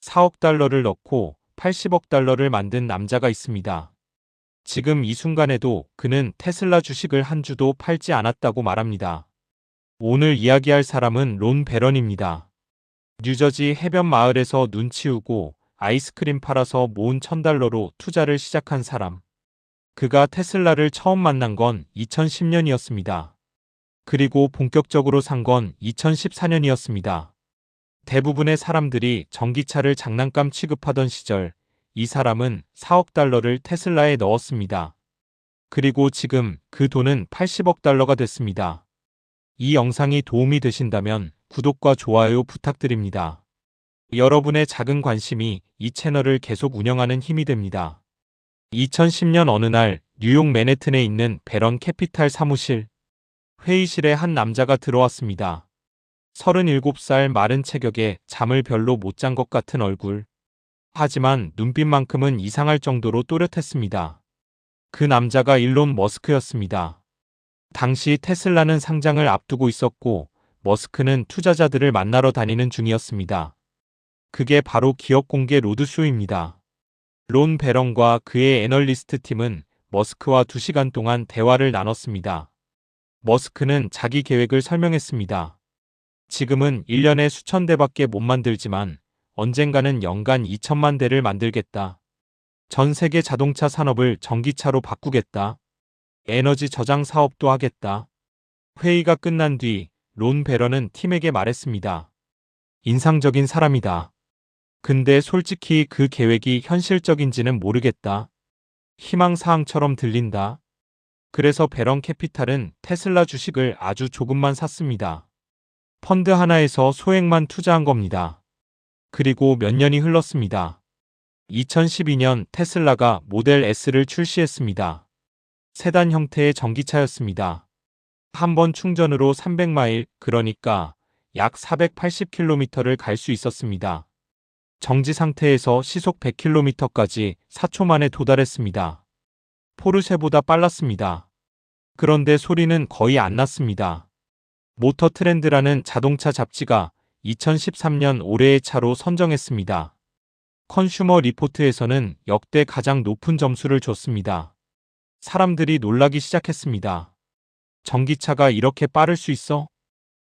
4억 달러를 넣고 80억 달러를 만든 남자가 있습니다. 지금 이 순간에도 그는 테슬라 주식을 한 주도 팔지 않았다고 말합니다. 오늘 이야기할 사람은 론 베런입니다. 뉴저지 해변 마을에서 눈 치우고 아이스크림 팔아서 모은 1000달러로 투자를 시작한 사람. 그가 테슬라를 처음 만난 건 2010년이었습니다. 그리고 본격적으로 산 건 2014년이었습니다. 대부분의 사람들이 전기차를 장난감 취급하던 시절, 이 사람은 4억 달러를 테슬라에 넣었습니다. 그리고 지금 그 돈은 80억 달러가 됐습니다. 이 영상이 도움이 되신다면 구독과 좋아요 부탁드립니다. 여러분의 작은 관심이 이 채널을 계속 운영하는 힘이 됩니다. 2010년 어느 날 뉴욕 맨해튼에 있는 베런 캐피탈 사무실. 회의실에 한 남자가 들어왔습니다. 37살 마른 체격에 잠을 별로 못 잔 것 같은 얼굴. 하지만 눈빛만큼은 이상할 정도로 또렷했습니다. 그 남자가 일론 머스크였습니다. 당시 테슬라는 상장을 앞두고 있었고 머스크는 투자자들을 만나러 다니는 중이었습니다. 그게 바로 기업 공개 로드쇼입니다. 론 베런과 그의 애널리스트 팀은 머스크와 2시간 동안 대화를 나눴습니다. 머스크는 자기 계획을 설명했습니다. 지금은 1년에 수천 대밖에 못 만들지만 언젠가는 연간 2천만 대를 만들겠다. 전 세계 자동차 산업을 전기차로 바꾸겠다. 에너지 저장 사업도 하겠다. 회의가 끝난 뒤 론 베런은 팀에게 말했습니다. 인상적인 사람이다. 근데 솔직히 그 계획이 현실적인지는 모르겠다. 희망사항처럼 들린다. 그래서 베런 캐피탈은 테슬라 주식을 아주 조금만 샀습니다. 펀드 하나에서 소액만 투자한 겁니다. 그리고 몇 년이 흘렀습니다. 2012년 테슬라가 모델 S를 출시했습니다. 세단 형태의 전기차였습니다. 한 번 충전으로 300마일, 그러니까 약 480km를 갈 수 있었습니다. 정지 상태에서 시속 100km까지 4초 만에 도달했습니다. 포르쉐보다 빨랐습니다. 그런데 소리는 거의 안 났습니다. 모터 트렌드라는 자동차 잡지가 2013년 올해의 차로 선정했습니다. 컨슈머 리포트에서는 역대 가장 높은 점수를 줬습니다. 사람들이 놀라기 시작했습니다. 전기차가 이렇게 빠를 수 있어?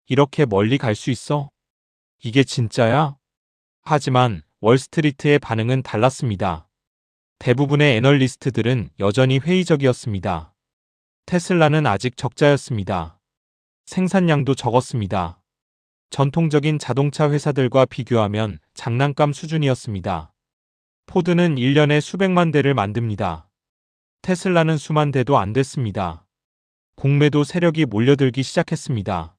이렇게 멀리 갈 수 있어? 이게 진짜야? 하지만 월스트리트의 반응은 달랐습니다. 대부분의 애널리스트들은 여전히 회의적이었습니다. 테슬라는 아직 적자였습니다. 생산량도 적었습니다. 전통적인 자동차 회사들과 비교하면 장난감 수준이었습니다. 포드는 1년에 수백만 대를 만듭니다. 테슬라는 수만 대도 안 됐습니다. 공매도 세력이 몰려들기 시작했습니다.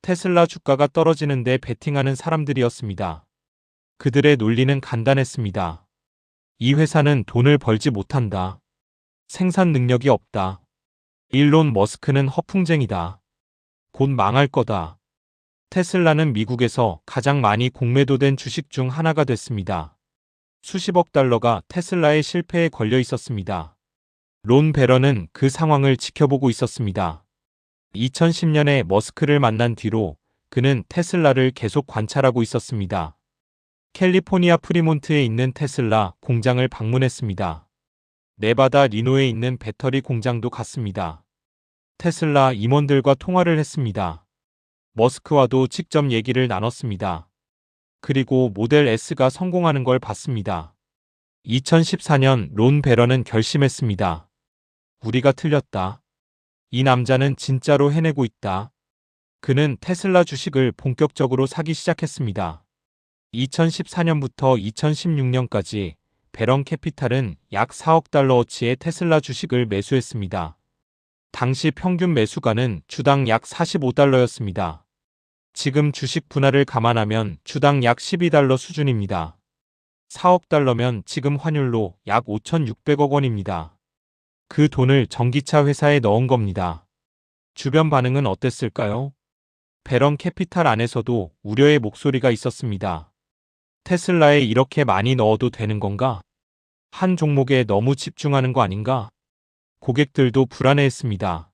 테슬라 주가가 떨어지는데 베팅하는 사람들이었습니다. 그들의 논리는 간단했습니다. 이 회사는 돈을 벌지 못한다. 생산 능력이 없다. 일론 머스크는 허풍쟁이다. 곧 망할 거다. 테슬라는 미국에서 가장 많이 공매도된 주식 중 하나가 됐습니다. 수십억 달러가 테슬라의 실패에 걸려 있었습니다. 론 베런은 그 상황을 지켜보고 있었습니다. 2010년에 머스크를 만난 뒤로 그는 테슬라를 계속 관찰하고 있었습니다. 캘리포니아 프리몬트에 있는 테슬라 공장을 방문했습니다. 네바다 리노에 있는 배터리 공장도 갔습니다. 테슬라 임원들과 통화를 했습니다. 머스크와도 직접 얘기를 나눴습니다. 그리고 모델 S가 성공하는 걸 봤습니다. 2014년 론 베런은 결심했습니다. 우리가 틀렸다. 이 남자는 진짜로 해내고 있다. 그는 테슬라 주식을 본격적으로 사기 시작했습니다. 2014년부터 2016년까지 베런 캐피탈은 약 4억 달러어치의 테슬라 주식을 매수했습니다. 당시 평균 매수가는 주당 약 45달러였습니다. 지금 주식 분할을 감안하면 주당 약 12달러 수준입니다. 4억 달러면 지금 환율로 약 5,600억 원입니다. 그 돈을 전기차 회사에 넣은 겁니다. 주변 반응은 어땠을까요? 베런 캐피탈 안에서도 우려의 목소리가 있었습니다. 테슬라에 이렇게 많이 넣어도 되는 건가? 한 종목에 너무 집중하는 거 아닌가? 고객들도 불안해했습니다.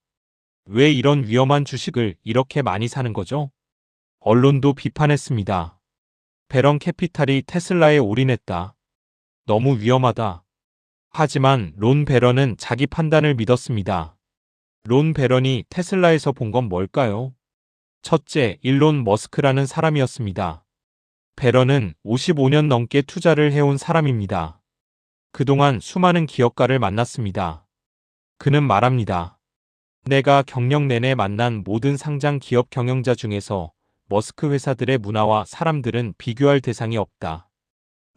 왜 이런 위험한 주식을 이렇게 많이 사는 거죠? 언론도 비판했습니다. 베런 캐피탈이 테슬라에 올인했다. 너무 위험하다. 하지만 론 베런은 자기 판단을 믿었습니다. 론 베런이 테슬라에서 본 건 뭘까요? 첫째, 일론 머스크라는 사람이었습니다. 베런은 55년 넘게 투자를 해온 사람입니다. 그동안 수많은 기업가를 만났습니다. 그는 말합니다. 내가 경력 내내 만난 모든 상장 기업 경영자 중에서 머스크 회사들의 문화와 사람들은 비교할 대상이 없다.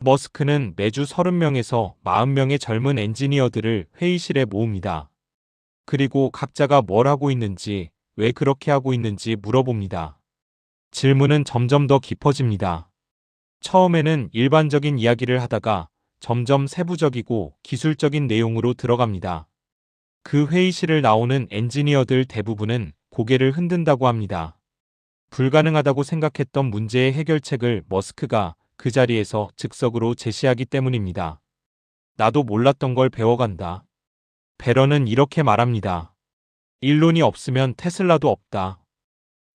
머스크는 매주 30명에서 40명의 젊은 엔지니어들을 회의실에 모읍니다. 그리고 각자가 뭘 하고 있는지, 왜 그렇게 하고 있는지 물어봅니다. 질문은 점점 더 깊어집니다. 처음에는 일반적인 이야기를 하다가 점점 세부적이고 기술적인 내용으로 들어갑니다. 그 회의실을 나오는 엔지니어들 대부분은 고개를 흔든다고 합니다. 불가능하다고 생각했던 문제의 해결책을 머스크가 그 자리에서 즉석으로 제시하기 때문입니다. 나도 몰랐던 걸 배워간다. 베런은 이렇게 말합니다. 일론이 없으면 테슬라도 없다.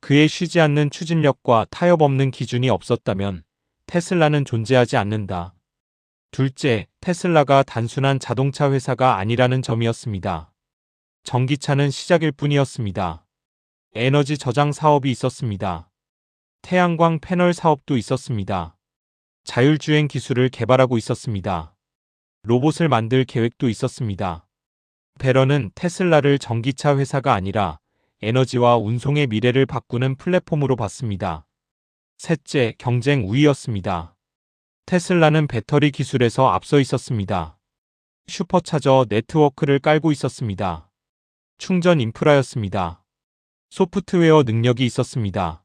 그의 쉬지 않는 추진력과 타협 없는 기준이 없었다면 테슬라는 존재하지 않는다. 둘째, 테슬라가 단순한 자동차 회사가 아니라는 점이었습니다. 전기차는 시작일 뿐이었습니다. 에너지 저장 사업이 있었습니다. 태양광 패널 사업도 있었습니다. 자율주행 기술을 개발하고 있었습니다. 로봇을 만들 계획도 있었습니다. 베런은 테슬라를 전기차 회사가 아니라 에너지와 운송의 미래를 바꾸는 플랫폼으로 봤습니다. 셋째, 경쟁 우위였습니다. 테슬라는 배터리 기술에서 앞서 있었습니다. 슈퍼차저 네트워크를 깔고 있었습니다. 충전 인프라였습니다. 소프트웨어 능력이 있었습니다.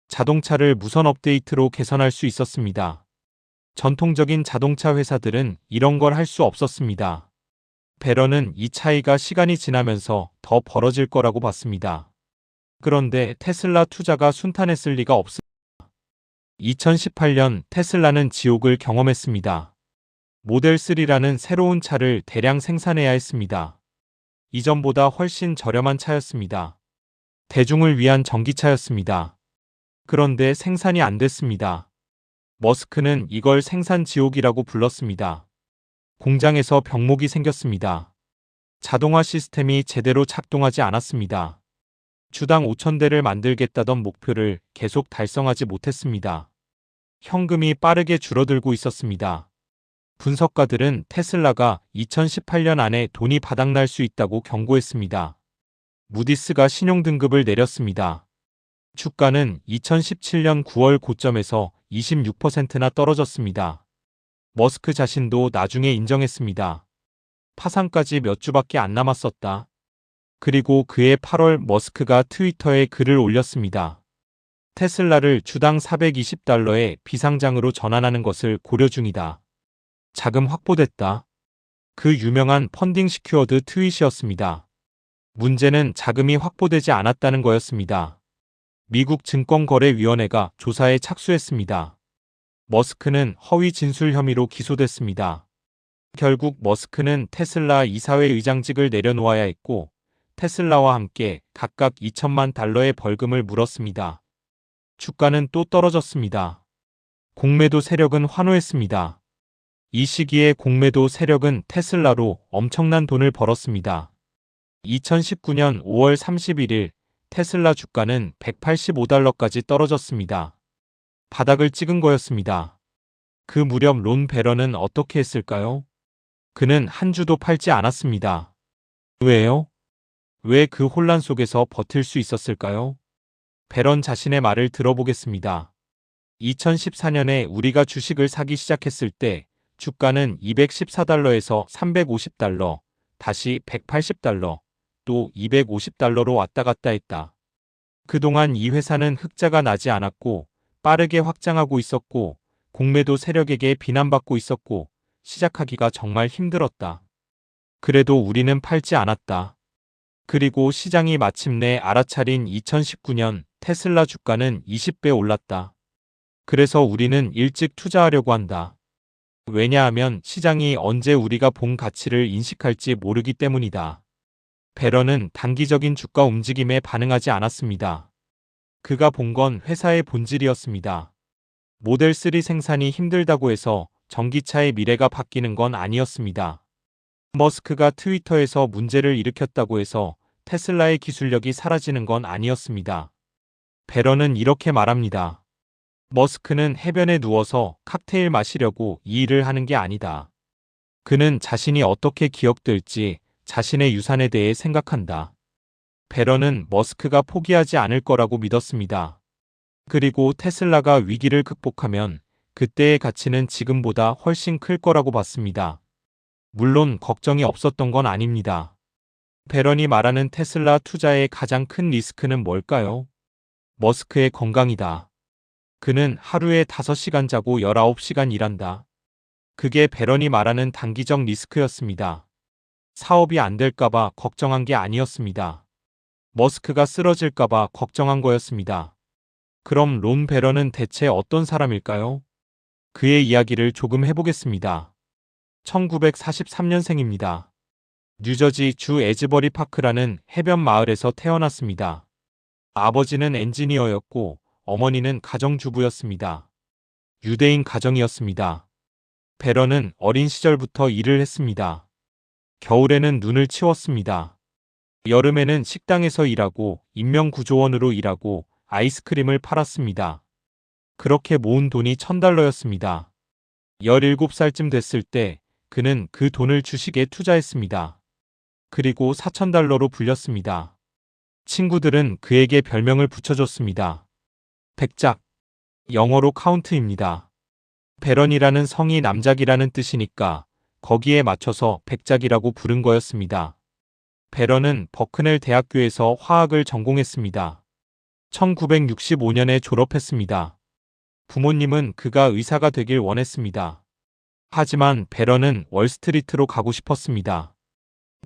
자동차를 무선 업데이트로 개선할 수 있었습니다. 전통적인 자동차 회사들은 이런 걸 할 수 없었습니다. 베런은 이 차이가 시간이 지나면서 더 벌어질 거라고 봤습니다. 그런데 테슬라 투자가 순탄했을 리가 없습니다. 2018년 테슬라는 지옥을 경험했습니다. 모델 3라는 새로운 차를 대량 생산해야 했습니다. 이전보다 훨씬 저렴한 차였습니다. 대중을 위한 전기차였습니다. 그런데 생산이 안 됐습니다. 머스크는 이걸 생산 지옥이라고 불렀습니다. 공장에서 병목이 생겼습니다. 자동화 시스템이 제대로 작동하지 않았습니다. 주당 5,000대를 만들겠다던 목표를 계속 달성하지 못했습니다. 현금이 빠르게 줄어들고 있었습니다. 분석가들은 테슬라가 2018년 안에 돈이 바닥날 수 있다고 경고했습니다. 무디스가 신용등급을 내렸습니다. 주가는 2017년 9월 고점에서 26%나 떨어졌습니다. 머스크 자신도 나중에 인정했습니다. 파산까지 몇 주밖에 안 남았었다. 그리고 그해 8월 머스크가 트위터에 글을 올렸습니다. 테슬라를 주당 420달러에 비상장으로 전환하는 것을 고려 중이다. 자금 확보됐다. 그 유명한 펀딩 시큐어드 트윗이었습니다. 문제는 자금이 확보되지 않았다는 거였습니다. 미국 증권거래위원회가 조사에 착수했습니다. 머스크는 허위 진술 혐의로 기소됐습니다. 결국 머스크는 테슬라 이사회 의장직을 내려놓아야 했고 테슬라와 함께 각각 2천만 달러의 벌금을 물었습니다. 주가는 또 떨어졌습니다. 공매도 세력은 환호했습니다. 이 시기에 공매도 세력은 테슬라로 엄청난 돈을 벌었습니다. 2019년 5월 31일 테슬라 주가는 185달러까지 떨어졌습니다. 바닥을 찍은 거였습니다. 그 무렵 론 베런은 어떻게 했을까요? 그는 한 주도 팔지 않았습니다. 왜요? 왜 그 혼란 속에서 버틸 수 있었을까요? 베런 자신의 말을 들어보겠습니다. 2014년에 우리가 주식을 사기 시작했을 때 주가는 214달러에서 350달러, 다시 180달러, 또 250달러로 왔다 갔다 했다. 그동안 이 회사는 흑자가 나지 않았고 빠르게 확장하고 있었고 공매도 세력에게 비난받고 있었고 시작하기가 정말 힘들었다. 그래도 우리는 팔지 않았다. 그리고 시장이 마침내 알아차린 2019년 테슬라 주가는 20배 올랐다. 그래서 우리는 일찍 투자하려고 한다. 왜냐하면 시장이 언제 우리가 본 가치를 인식할지 모르기 때문이다. 베런은 단기적인 주가 움직임에 반응하지 않았습니다. 그가 본 건 회사의 본질이었습니다. 모델 3 생산이 힘들다고 해서 전기차의 미래가 바뀌는 건 아니었습니다. 머스크가 트위터에서 문제를 일으켰다고 해서 테슬라의 기술력이 사라지는 건 아니었습니다. 배런은 이렇게 말합니다. 머스크는 해변에 누워서 칵테일 마시려고 이 일을 하는 게 아니다. 그는 자신이 어떻게 기억될지 자신의 유산에 대해 생각한다. 배런은 머스크가 포기하지 않을 거라고 믿었습니다. 그리고 테슬라가 위기를 극복하면 그때의 가치는 지금보다 훨씬 클 거라고 봤습니다. 물론 걱정이 없었던 건 아닙니다. 배런이 말하는 테슬라 투자의 가장 큰 리스크는 뭘까요? 머스크의 건강이다. 그는 하루에 5시간 자고 19시간 일한다. 그게 배런이 말하는 단기적 리스크였습니다. 사업이 안 될까봐 걱정한 게 아니었습니다. 머스크가 쓰러질까봐 걱정한 거였습니다. 그럼 론 배런은 대체 어떤 사람일까요? 그의 이야기를 조금 해보겠습니다. 1943년생입니다. 뉴저지 주 에즈버리 파크라는 해변 마을에서 태어났습니다. 아버지는 엔지니어였고 어머니는 가정주부였습니다. 유대인 가정이었습니다. 배런은 어린 시절부터 일을 했습니다. 겨울에는 눈을 치웠습니다. 여름에는 식당에서 일하고 인명구조원으로 일하고 아이스크림을 팔았습니다. 그렇게 모은 돈이 $1,000였습니다. 17살쯤 됐을 때 그는 그 돈을 주식에 투자했습니다. 그리고 $4,000로 불렸습니다. 친구들은 그에게 별명을 붙여줬습니다. 백작, 영어로 카운트입니다. 배런이라는 성이 남작이라는 뜻이니까 거기에 맞춰서 백작이라고 부른 거였습니다. 배런은 버크넬 대학교에서 화학을 전공했습니다. 1965년에 졸업했습니다. 부모님은 그가 의사가 되길 원했습니다. 하지만 배런은 월스트리트로 가고 싶었습니다.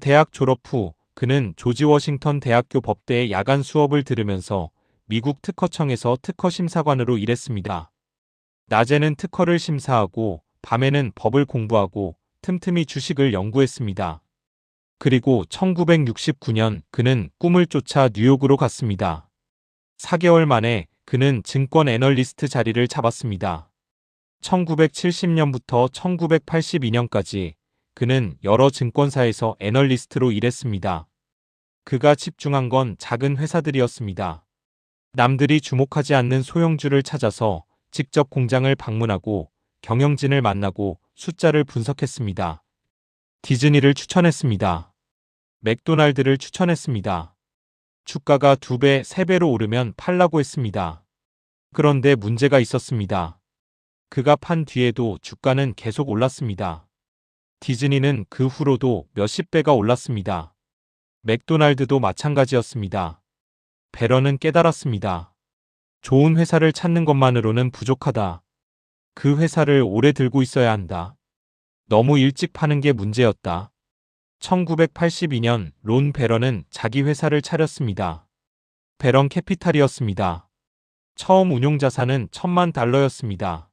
대학 졸업 후 그는 조지 워싱턴 대학교 법대의 야간 수업을 들으면서 미국 특허청에서 특허 심사관으로 일했습니다. 낮에는 특허를 심사하고 밤에는 법을 공부하고 틈틈이 주식을 연구했습니다. 그리고 1969년 그는 꿈을 쫓아 뉴욕으로 갔습니다. 4개월 만에 그는 증권 애널리스트 자리를 잡았습니다. 1970년부터 1982년까지 그는 여러 증권사에서 애널리스트로 일했습니다. 그가 집중한 건 작은 회사들이었습니다. 남들이 주목하지 않는 소형주를 찾아서 직접 공장을 방문하고 경영진을 만나고 숫자를 분석했습니다. 디즈니를 추천했습니다. 맥도날드를 추천했습니다. 주가가 2배, 3배로 오르면 팔라고 했습니다. 그런데 문제가 있었습니다. 그가 판 뒤에도 주가는 계속 올랐습니다. 디즈니는 그 후로도 몇십 배가 올랐습니다. 맥도날드도 마찬가지였습니다. 배런은 깨달았습니다. 좋은 회사를 찾는 것만으로는 부족하다. 그 회사를 오래 들고 있어야 한다. 너무 일찍 파는 게 문제였다. 1982년 론 배런은 자기 회사를 차렸습니다. 배런 캐피탈이었습니다. 처음 운용 자산은 $10,000였습니다.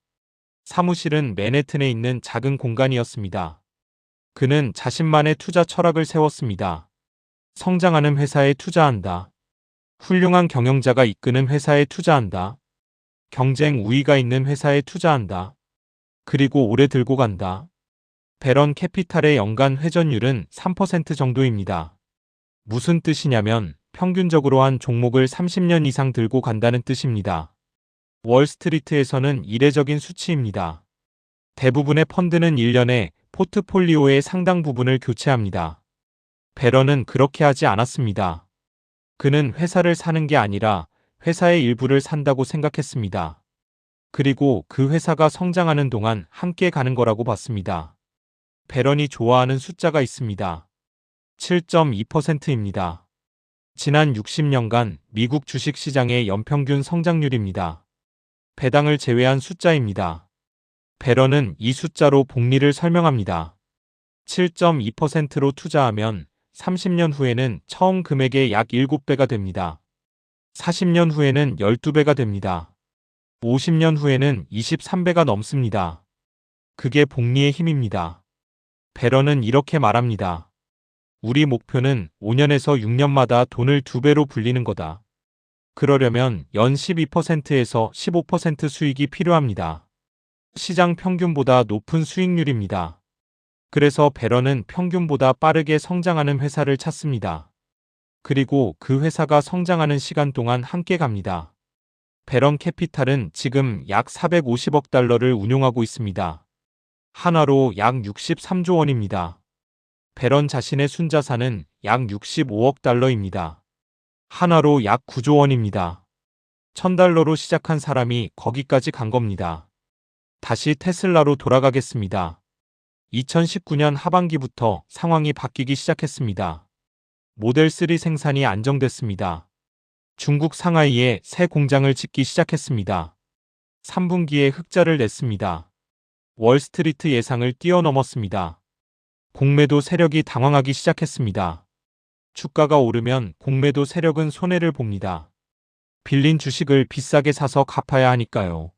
사무실은 맨해튼에 있는 작은 공간이었습니다. 그는 자신만의 투자 철학을 세웠습니다. 성장하는 회사에 투자한다. 훌륭한 경영자가 이끄는 회사에 투자한다. 경쟁 우위가 있는 회사에 투자한다. 그리고 오래 들고 간다. 배런 캐피탈의 연간 회전율은 3% 정도입니다. 무슨 뜻이냐면 평균적으로 한 종목을 30년 이상 들고 간다는 뜻입니다. 월스트리트에서는 이례적인 수치입니다. 대부분의 펀드는 1년에 포트폴리오의 상당 부분을 교체합니다. 배런은 그렇게 하지 않았습니다. 그는 회사를 사는 게 아니라 회사의 일부를 산다고 생각했습니다. 그리고 그 회사가 성장하는 동안 함께 가는 거라고 봤습니다. 배런이 좋아하는 숫자가 있습니다. 7.2%입니다. 지난 60년간 미국 주식시장의 연평균 성장률입니다. 배당을 제외한 숫자입니다. 배런은 이 숫자로 복리를 설명합니다. 7.2%로 투자하면 30년 후에는 처음 금액의 약 7배가 됩니다. 40년 후에는 12배가 됩니다. 50년 후에는 23배가 넘습니다. 그게 복리의 힘입니다. 배런은 이렇게 말합니다. 우리 목표는 5년에서 6년마다 돈을 2배로 불리는 거다. 그러려면 연 12%에서 15% 수익이 필요합니다. 시장 평균보다 높은 수익률입니다. 그래서 배런은 평균보다 빠르게 성장하는 회사를 찾습니다. 그리고 그 회사가 성장하는 시간 동안 함께 갑니다. 배런 캐피탈은 지금 약 450억 달러를 운용하고 있습니다. 한화로 약 63조 원입니다. 배런 자신의 순자산은 약 65억 달러입니다. 한화로 약 9조 원입니다. 1000달러로 시작한 사람이 거기까지 간 겁니다. 다시 테슬라로 돌아가겠습니다. 2019년 하반기부터 상황이 바뀌기 시작했습니다. 모델 3 생산이 안정됐습니다. 중국 상하이에 새 공장을 짓기 시작했습니다. 3분기에 흑자를 냈습니다. 월스트리트 예상을 뛰어넘었습니다. 공매도 세력이 당황하기 시작했습니다. 주가가 오르면 공매도 세력은 손해를 봅니다. 빌린 주식을 비싸게 사서 갚아야 하니까요.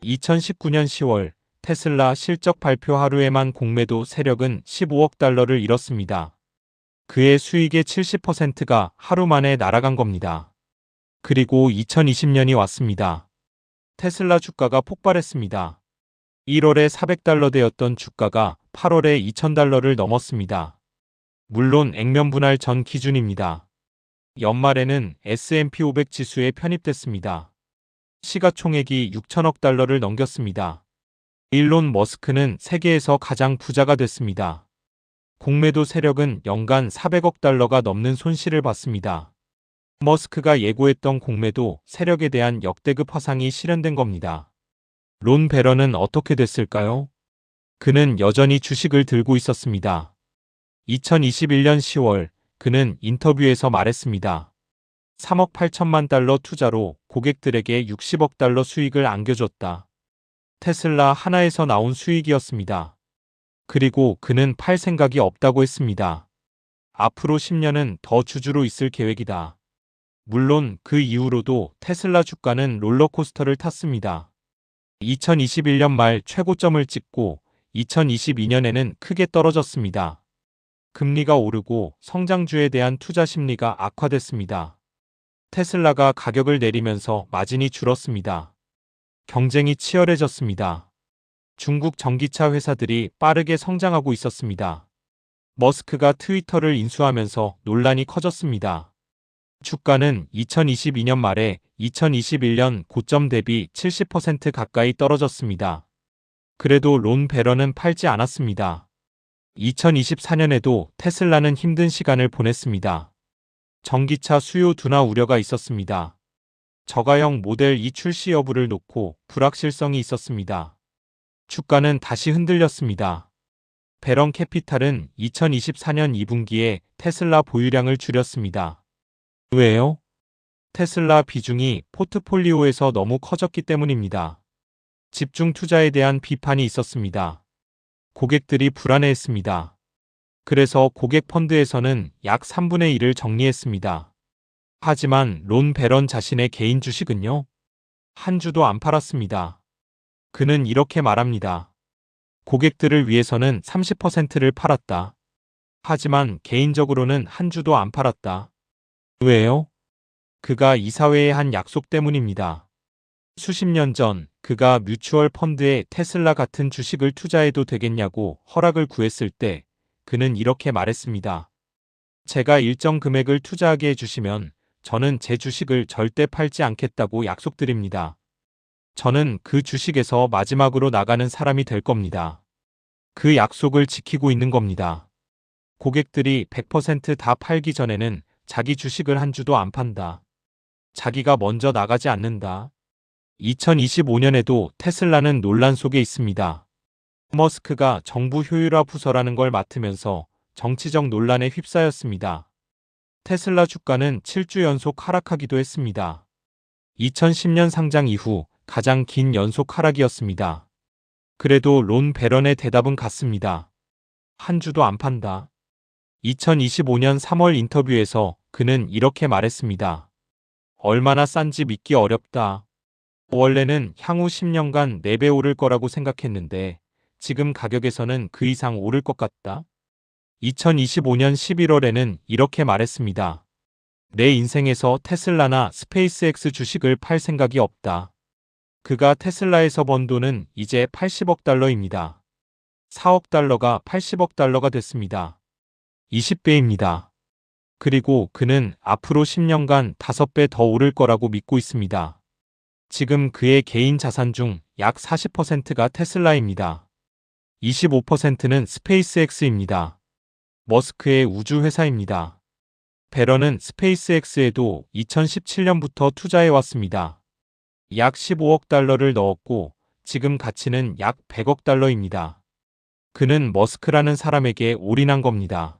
2019년 10월 테슬라 실적 발표 하루에만 공매도 세력은 15억 달러를 잃었습니다. 그의 수익의 70%가 하루 만에 날아간 겁니다. 그리고 2020년이 왔습니다. 테슬라 주가가 폭발했습니다. 1월에 400달러 되었던 주가가 8월에 2000달러를 넘었습니다. 물론 액면 분할 전 기준입니다. 연말에는 S&P 500 지수에 편입됐습니다. 시가총액이 6천억 달러를 넘겼습니다. 일론 머스크는 세계에서 가장 부자가 됐습니다. 공매도 세력은 연간 400억 달러가 넘는 손실을 봤습니다. 머스크가 예고했던 공매도 세력에 대한 역대급 화상이 실현된 겁니다. 론 배런은 어떻게 됐을까요? 그는 여전히 주식을 들고 있었습니다. 2021년 10월 그는 인터뷰에서 말했습니다. 3억 8천만 달러 투자로 고객들에게 60억 달러 수익을 안겨줬다. 테슬라 하나에서 나온 수익이었습니다. 그리고 그는 팔 생각이 없다고 했습니다. 앞으로 10년은 더 주주로 있을 계획이다. 물론 그 이후로도 테슬라 주가는 롤러코스터를 탔습니다. 2021년 말 최고점을 찍고 2022년에는 크게 떨어졌습니다. 금리가 오르고 성장주에 대한 투자 심리가 악화됐습니다. 테슬라가 가격을 내리면서 마진이 줄었습니다. 경쟁이 치열해졌습니다. 중국 전기차 회사들이 빠르게 성장하고 있었습니다. 머스크가 트위터를 인수하면서 논란이 커졌습니다. 주가는 2022년 말에 2021년 고점 대비 70% 가까이 떨어졌습니다. 그래도 론 배런은 팔지 않았습니다. 2024년에도 테슬라는 힘든 시간을 보냈습니다. 전기차 수요 둔화 우려가 있었습니다. 저가형 모델 2 출시 여부를 놓고 불확실성이 있었습니다. 주가는 다시 흔들렸습니다. 배런 캐피탈은 2024년 2분기에 테슬라 보유량을 줄였습니다. 왜요? 테슬라 비중이 포트폴리오에서 너무 커졌기 때문입니다. 집중 투자에 대한 비판이 있었습니다. 고객들이 불안해했습니다. 그래서 고객 펀드에서는 약 3분의 1을 정리했습니다. 하지만 론 배런 자신의 개인 주식은요? 한 주도 안 팔았습니다. 그는 이렇게 말합니다. 고객들을 위해서는 30%를 팔았다. 하지만 개인적으로는 한 주도 안 팔았다. 왜요? 그가 이사회의 한 약속 때문입니다. 수십 년 전 그가 뮤추얼 펀드에 테슬라 같은 주식을 투자해도 되겠냐고 허락을 구했을 때 그는 이렇게 말했습니다. 제가 일정 금액을 투자하게 해주시면 저는 제 주식을 절대 팔지 않겠다고 약속드립니다. 저는 그 주식에서 마지막으로 나가는 사람이 될 겁니다. 그 약속을 지키고 있는 겁니다. 고객들이 100% 다 팔기 전에는 자기 주식을 한 주도 안 판다. 자기가 먼저 나가지 않는다. 2025년에도 테슬라는 논란 속에 있습니다. 머스크가 정부 효율화 부서라는 걸 맡으면서 정치적 논란에 휩싸였습니다. 테슬라 주가는 7주 연속 하락하기도 했습니다. 2010년 상장 이후 가장 긴 연속 하락이었습니다. 그래도 론 배런의 대답은 같습니다. 한 주도 안 판다. 2025년 3월 인터뷰에서 그는 이렇게 말했습니다. 얼마나 싼지 믿기 어렵다. 원래는 향후 10년간 4배 오를 거라고 생각했는데 지금 가격에서는 그 이상 오를 것 같다. 2025년 11월에는 이렇게 말했습니다. 내 인생에서 테슬라나 스페이스X 주식을 팔 생각이 없다. 그가 테슬라에서 번 돈은 이제 80억 달러입니다. 4억 달러가 80억 달러가 됐습니다. 20배입니다. 그리고 그는 앞으로 10년간 5배 더 오를 거라고 믿고 있습니다. 지금 그의 개인 자산 중 약 40%가 테슬라입니다. 25%는 스페이스X입니다. 머스크의 우주 회사입니다. 배런은 스페이스X에도 2017년부터 투자해왔습니다. 약 15억 달러를 넣었고 지금 가치는 약 100억 달러입니다. 그는 머스크라는 사람에게 올인한 겁니다.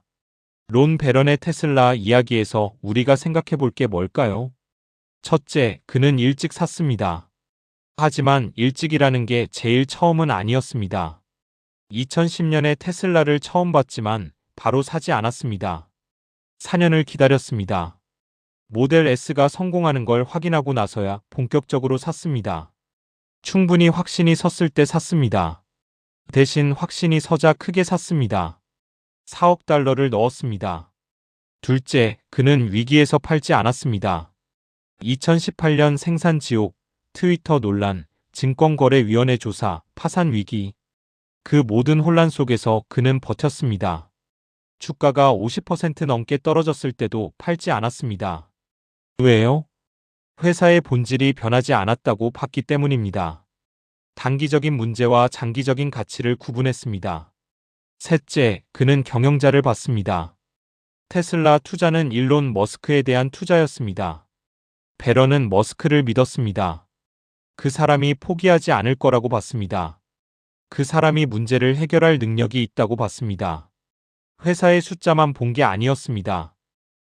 론 배런의 테슬라 이야기에서 우리가 생각해 볼 게 뭘까요? 첫째, 그는 일찍 샀습니다. 하지만 일찍이라는 게 제일 처음은 아니었습니다. 2010년에 테슬라를 처음 봤지만 바로 사지 않았습니다. 4년을 기다렸습니다. 모델 S가 성공하는 걸 확인하고 나서야 본격적으로 샀습니다. 충분히 확신이 섰을 때 샀습니다. 대신 확신이 서자 크게 샀습니다. 4억 달러를 넣었습니다. 둘째, 그는 위기에서 팔지 않았습니다. 2018년 생산 지옥, 트위터 논란, 증권거래위원회 조사, 파산 위기. 그 모든 혼란 속에서 그는 버텼습니다. 주가가 50% 넘게 떨어졌을 때도 팔지 않았습니다. 왜요? 회사의 본질이 변하지 않았다고 봤기 때문입니다. 단기적인 문제와 장기적인 가치를 구분했습니다. 셋째, 그는 경영자를 봤습니다. 테슬라 투자는 일론 머스크에 대한 투자였습니다. 배런은 머스크를 믿었습니다. 그 사람이 포기하지 않을 거라고 봤습니다. 그 사람이 문제를 해결할 능력이 있다고 봤습니다. 회사의 숫자만 본 게 아니었습니다.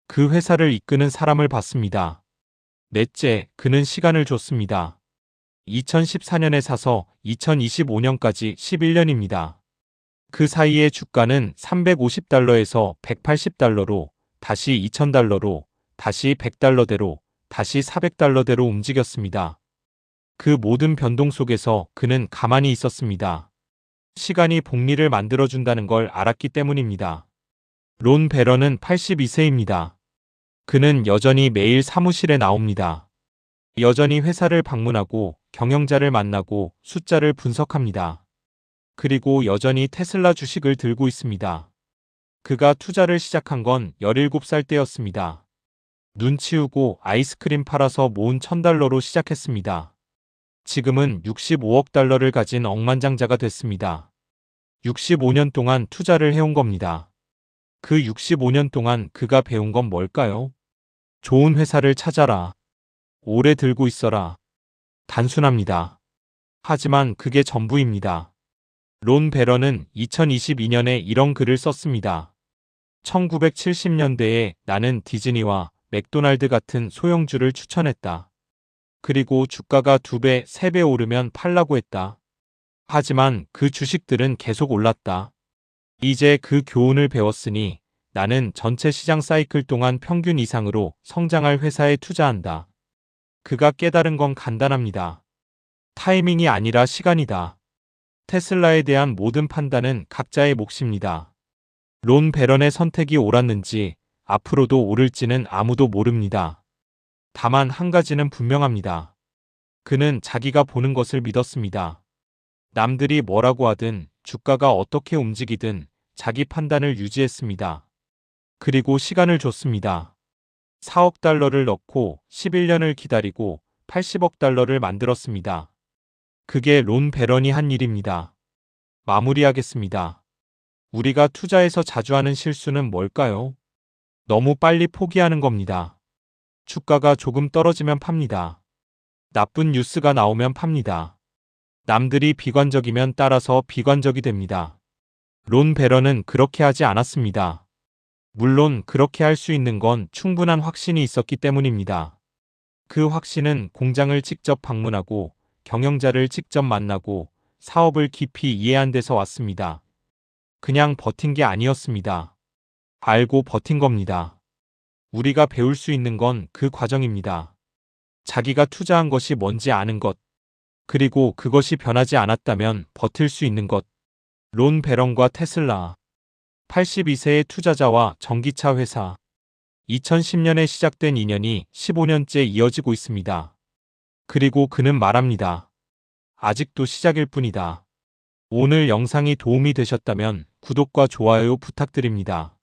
그 회사를 이끄는 사람을 봤습니다. 넷째, 그는 시간을 줬습니다. 2014년에 사서 2025년까지 11년입니다. 그 사이에 주가는 350달러에서 180달러로, 다시 2000달러로, 다시 100달러대로, 다시 400달러대로 움직였습니다. 그 모든 변동 속에서 그는 가만히 있었습니다. 시간이 복리를 만들어준다는 걸 알았기 때문입니다. 론 배런은 82세입니다. 그는 여전히 매일 사무실에 나옵니다. 여전히 회사를 방문하고 경영자를 만나고 숫자를 분석합니다. 그리고 여전히 테슬라 주식을 들고 있습니다. 그가 투자를 시작한 건 17살 때였습니다. 눈 치우고 아이스크림 팔아서 모은 1000달러로 시작했습니다. 지금은 65억 달러를 가진 억만장자가 됐습니다. 65년 동안 투자를 해온 겁니다. 그 65년 동안 그가 배운 건 뭘까요? 좋은 회사를 찾아라. 오래 들고 있어라. 단순합니다. 하지만 그게 전부입니다. 론 배런은 2022년에 이런 글을 썼습니다. 1970년대에 나는 디즈니와 맥도날드 같은 소형주를 추천했다. 그리고 주가가 2배, 3배 오르면 팔라고 했다. 하지만 그 주식들은 계속 올랐다. 이제 그 교훈을 배웠으니 나는 전체 시장 사이클 동안 평균 이상으로 성장할 회사에 투자한다. 그가 깨달은 건 간단합니다. 타이밍이 아니라 시간이다. 테슬라에 대한 모든 판단은 각자의 몫입니다. 론 배런의 선택이 옳았는지 앞으로도 옳을지는 아무도 모릅니다. 다만 한 가지는 분명합니다. 그는 자기가 보는 것을 믿었습니다. 남들이 뭐라고 하든 주가가 어떻게 움직이든 자기 판단을 유지했습니다. 그리고 시간을 줬습니다. 4억 달러를 넣고 11년을 기다리고 80억 달러를 만들었습니다. 그게 론 배런이 한 일입니다. 마무리하겠습니다. 우리가 투자에서 자주 하는 실수는 뭘까요? 너무 빨리 포기하는 겁니다. 주가가 조금 떨어지면 팝니다. 나쁜 뉴스가 나오면 팝니다. 남들이 비관적이면 따라서 비관적이 됩니다. 론 배런은 그렇게 하지 않았습니다. 물론 그렇게 할 수 있는 건 충분한 확신이 있었기 때문입니다. 그 확신은 공장을 직접 방문하고 경영자를 직접 만나고 사업을 깊이 이해한 데서 왔습니다. 그냥 버틴 게 아니었습니다. 알고 버틴 겁니다. 우리가 배울 수 있는 건 그 과정입니다. 자기가 투자한 것이 뭔지 아는 것, 그리고 그것이 변하지 않았다면 버틸 수 있는 것. 론 배런과 테슬라. 82세의 투자자와 전기차 회사. 2010년에 시작된 인연이 15년째 이어지고 있습니다. 그리고 그는 말합니다. 아직도 시작일 뿐이다. 오늘 영상이 도움이 되셨다면 구독과 좋아요 부탁드립니다.